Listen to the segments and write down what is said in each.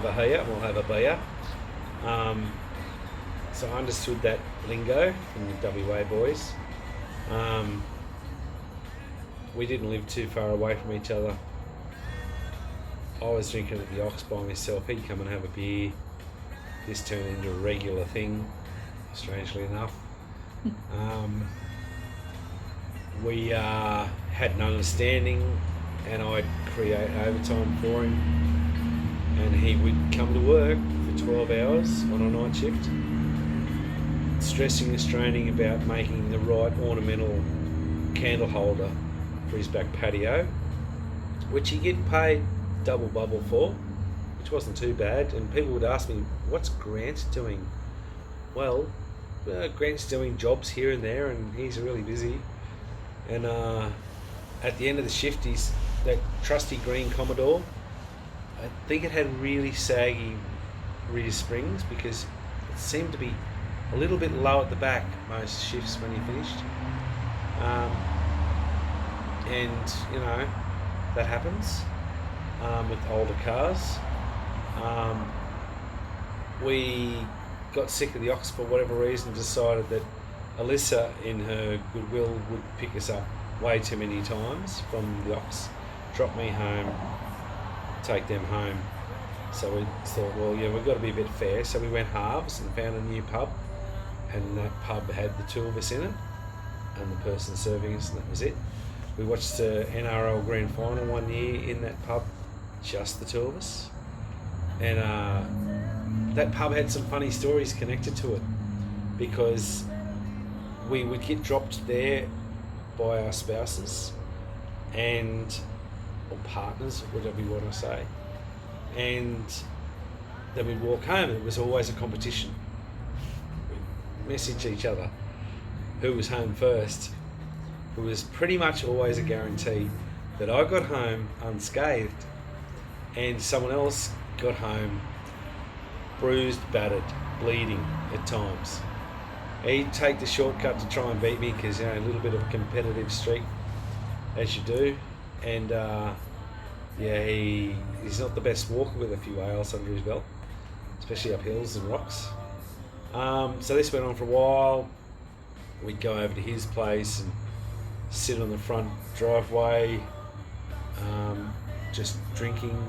Bahia, we'll have a beer. Um, so I understood that lingo from the WA boys. Um, we didn't live too far away from each other. I was drinking at the Ox by myself. He'd come and have a beer. This turned into a regular thing, strangely enough. We had an understanding, and I'd create overtime for him, and he would come to work for 12 hours on a night shift, stressing and straining about making the right ornamental candle holder for his back patio, which he get paid double bubble for, which wasn't too bad. And people would ask me, what's Grant doing? Well, Grant's doing jobs here and there, and he's really busy. And at the end of the shift, he's that trusty green Commodore. I think it had really saggy rear springs because it seemed to be a little bit low at the back most shifts when he finished. And you know, that happens with older cars. We got sick of the Ox for whatever reason, decided that Alyssa in her goodwill would pick us up way too many times from the Ox, drop me home, take them home. So we thought, well, yeah, we've got to be a bit fair. So we went halves and found a new pub, and that pub had the two of us in it and the person serving us, and that was it. We watched the NRL Grand Final one year in that pub, just the two of us. And that pub had some funny stories connected to it, because we would get dropped there by our spouses and or partners, whatever you want to say, and then we'd walk home, and it was always a competition. We'd message each other who was home first. It was pretty much always a guarantee that I got home unscathed and someone else got home bruised, battered, bleeding at times. He'd take the shortcut to try and beat me because, you know, a little bit of a competitive streak, as you do. And yeah, he's not the best walker with a few ales under his belt, especially up hills and rocks. So this went on for a while. We'd go over to his place and sit on the front driveway, just drinking,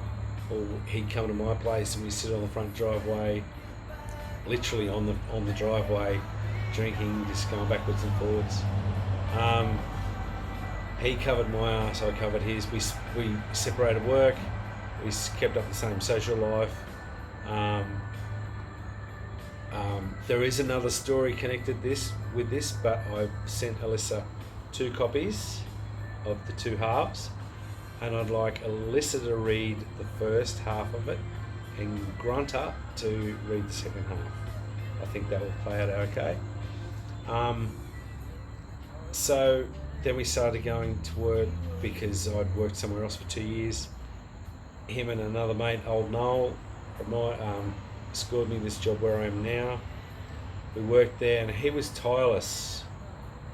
or he'd come to my place and we sit on the front driveway, literally on the driveway, drinking, just going backwards and forwards. He covered my ass, I covered his. We separated work. We kept up the same social life. There is another story connected with this, but I sent Alyssa 2 copies of the 2 halves, and I'd like Alyssa to read the first half of it and Grunter to read the second half. I think that will play out okay. So then we started going to work because I'd worked somewhere else for 2 years. Him and another mate, old Noel, scored me this job where I am now. We worked there and he was tireless.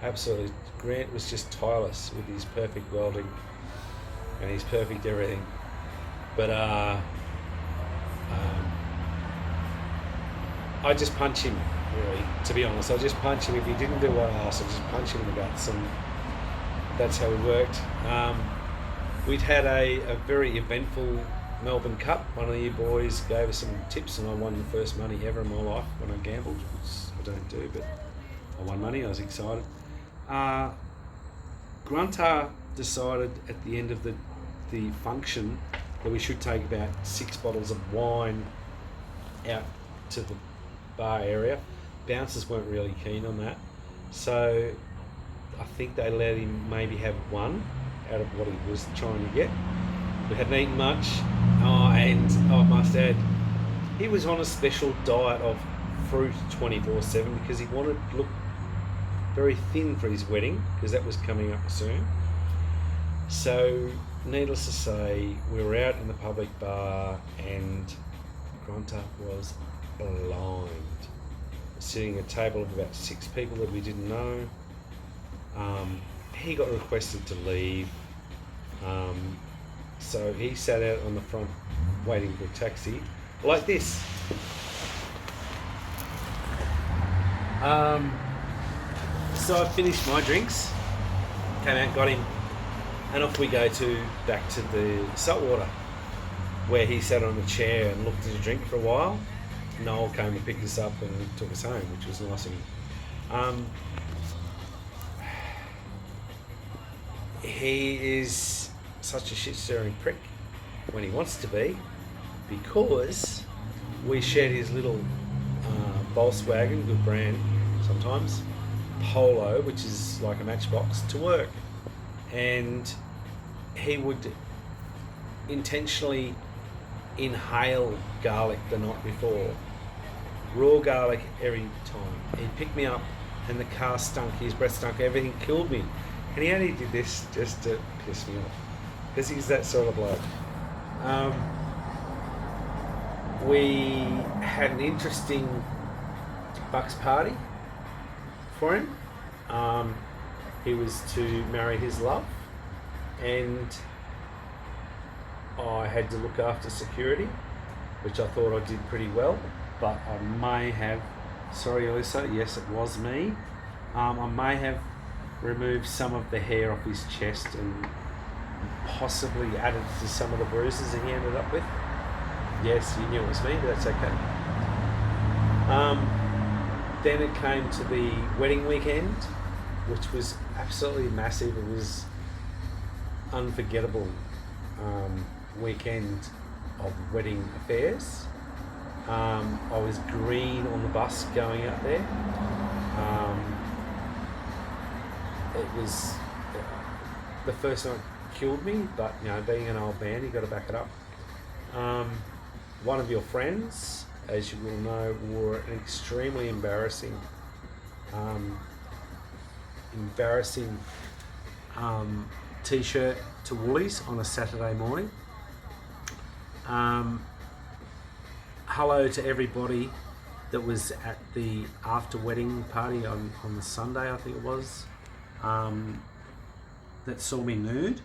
Absolutely. Grant was just tireless with his perfect welding and his perfect everything. But I just punch him, really, to be honest. I just punch him. If he didn't do what I asked, I just punch him in the guts, and that's how we worked. We'd had a very eventful Melbourne Cup. One of you boys gave us some tips and I won the first money ever in my life when I gambled, which I don't do, but I won money. I was excited. Grunter decided at the end of the function that we should take about 6 bottles of wine out to the bar area. Bouncers weren't really keen on that, so I think they let him maybe have 1 out of what he was trying to get. We hadn't eaten much, and I must add, he was on a special diet of fruit 24/7 because he wanted to look very thin for his wedding, because that was coming up soon. So needless to say, we were out in the public bar and Grunter was blind, sitting at a table of about 6 people that we didn't know. He got requested to leave, so he sat out on the front waiting for a taxi, like this. So I finished my drinks, came out, got him, and off we go back to the saltwater, where he sat on a chair and looked at a drink for a while. Noel came and picked us up and took us home, which was nice of him. He is such a shit-stirring prick when he wants to be, because we shared his little Volkswagen, good brand sometimes, Polo, which is like a matchbox, to work. And he would intentionally inhale garlic the night before. Raw garlic every time. He'd pick me up and the car stunk, his breath stunk, everything killed me. And he only did this just to piss me off, because he's that sort of bloke. We had an interesting Bucks party for him. He was to marry his love, and I had to look after security, which I thought I did pretty well, but I may have, sorry Alyssa, yes it was me, I may have removed some of the hair off his chest and possibly added to some of the bruises that he ended up with. Yes, you knew it was me, but that's okay. Then it came to the wedding weekend, which was absolutely massive. It was unforgettable weekend of wedding affairs. I was green on the bus going out there. It was the first night killed me, but you know, being an old band, you got to back it up. One of your friends, as you will know, wore an extremely embarrassing t-shirt to Woolies on a Saturday morning. Hello to everybody that was at the after wedding party on the Sunday, I think it was, that saw me nude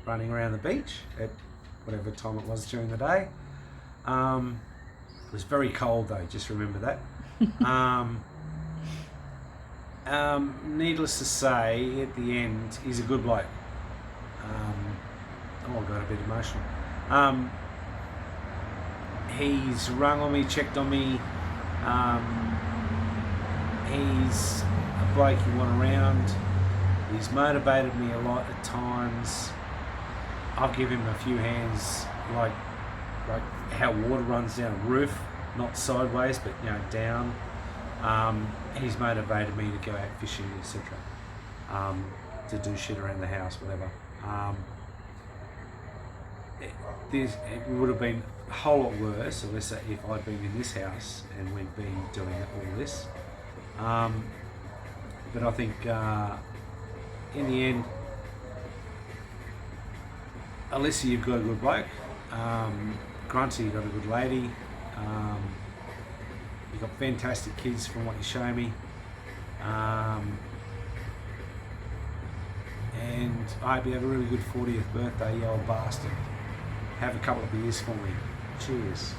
running around the beach at whatever time it was during the day. It was very cold though, just remember that. Needless to say, at the end, he's a good bloke. I got a bit emotional. He's rung on me, checked on me. He's a bloke you want around. He's motivated me a lot at times. I'll give him a few hands, like how water runs down a roof, not sideways, but you know, down. He's motivated me to go out fishing, etc. To do shit around the house, whatever. It would have been a whole lot worse, Alyssa, if I'd been in this house and we'd been doing all this. But I think in the end, Alyssa, you've got a good bloke. Grunty, you've got a good lady. You've got fantastic kids from what you show me. And I hope you have a really good 40th birthday, you old bastard. Have a couple of beers for me. Cheers.